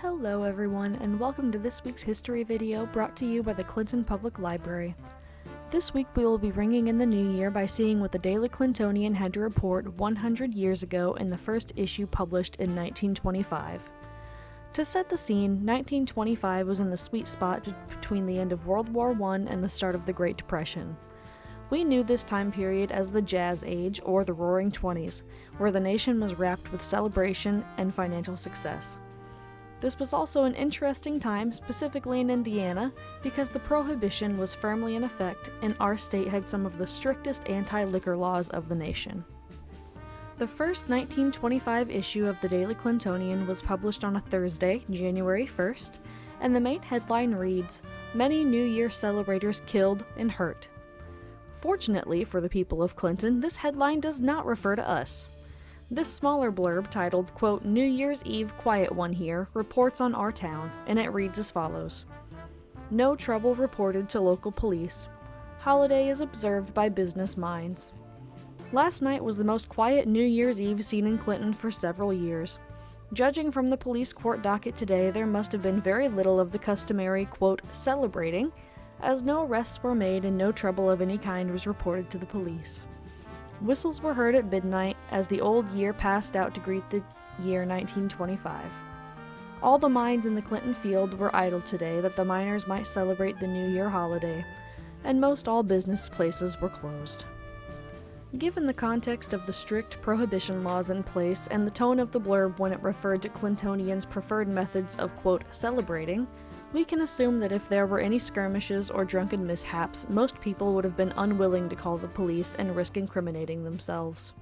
Hello everyone, and welcome to this week's history video brought to you by the Clinton Public Library. This week we will be ringing in the new year by seeing what the Daily Clintonian had to report 100 years ago in the first issue published in 1925. To set the scene, 1925 was in the sweet spot between the end of World War I and the start of the Great Depression. We knew this time period as the Jazz Age, or the Roaring Twenties, where the nation was wrapped with celebration and financial success. This was also an interesting time, specifically in Indiana, because the Prohibition was firmly in effect and our state had some of the strictest anti-liquor laws of the nation. The first 1925 issue of the Daily Clintonian was published on a Thursday, January 1st, and the main headline reads, "Many New Year celebrators killed and hurt." Fortunately for the people of Clinton, this headline does not refer to us. This smaller blurb titled, quote, "New Year's Eve Quiet One Here," reports on our town, and it reads as follows. No trouble reported to local police. Holiday is observed by business minds. Last night was the most quiet New Year's Eve seen in Clinton for several years. Judging from the police court docket today, there must have been very little of the customary, quote, "celebrating," as no arrests were made and no trouble of any kind was reported to the police. Whistles were heard at midnight as the old year passed out to greet the year 1925. All the mines in the Clinton field were idle today that the miners might celebrate the New Year holiday, and most all business places were closed. Given the context of the strict prohibition laws in place and the tone of the blurb when it referred to Clintonians' preferred methods of, quote, "celebrating," we can assume that if there were any skirmishes or drunken mishaps, most people would have been unwilling to call the police and risk incriminating themselves.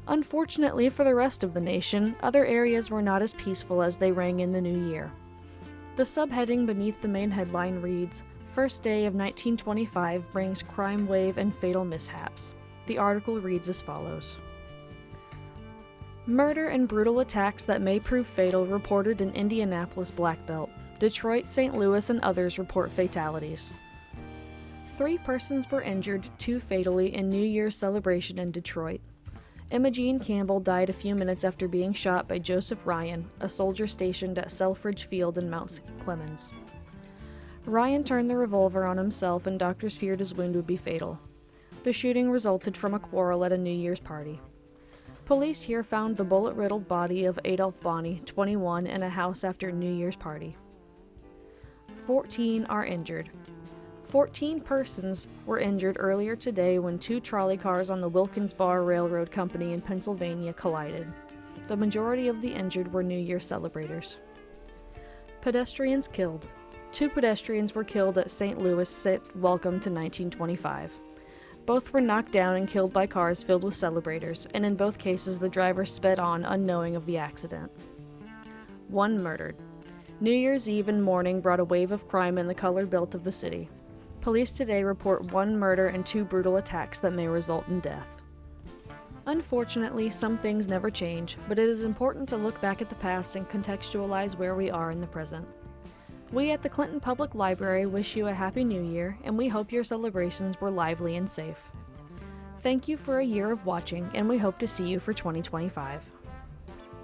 Unfortunately for the rest of the nation, other areas were not as peaceful as they rang in the new year. The subheading beneath the main headline reads, "First day of 1925 brings crime wave and fatal mishaps." The article reads as follows. Murder and brutal attacks that may prove fatal reported in Indianapolis Black Belt. Detroit, St. Louis, and others report fatalities. 3 persons were injured, 2 fatally, in New Year's celebration in Detroit. Imogene Campbell died a few minutes after being shot by Joseph Ryan, a soldier stationed at Selfridge Field in Mount Clemens. Ryan turned the revolver on himself and doctors feared his wound would be fatal. The shooting resulted from a quarrel at a New Year's party. Police here found the bullet-riddled body of Adolph Bonney, 21, in a house after a New Year's party. 14 are injured. 14 persons were injured earlier today when 2 trolley cars on the Wilkins Bar Railroad Company in Pennsylvania collided. The majority of the injured were New Year celebrators. Pedestrians killed. 2 pedestrians were killed at St. Louis Sit Welcome to 1925. Both were knocked down and killed by cars filled with celebrators, and in both cases the driver sped on unknowing of the accident. 1 murdered. New Year's Eve and morning brought a wave of crime in the colored belt of the city. Police today report 1 murder and 2 brutal attacks that may result in death. Unfortunately, some things never change, but it is important to look back at the past and contextualize where we are in the present. We at the Clinton Public Library wish you a Happy New Year, and we hope your celebrations were lively and safe. Thank you for a year of watching, and we hope to see you for 2025.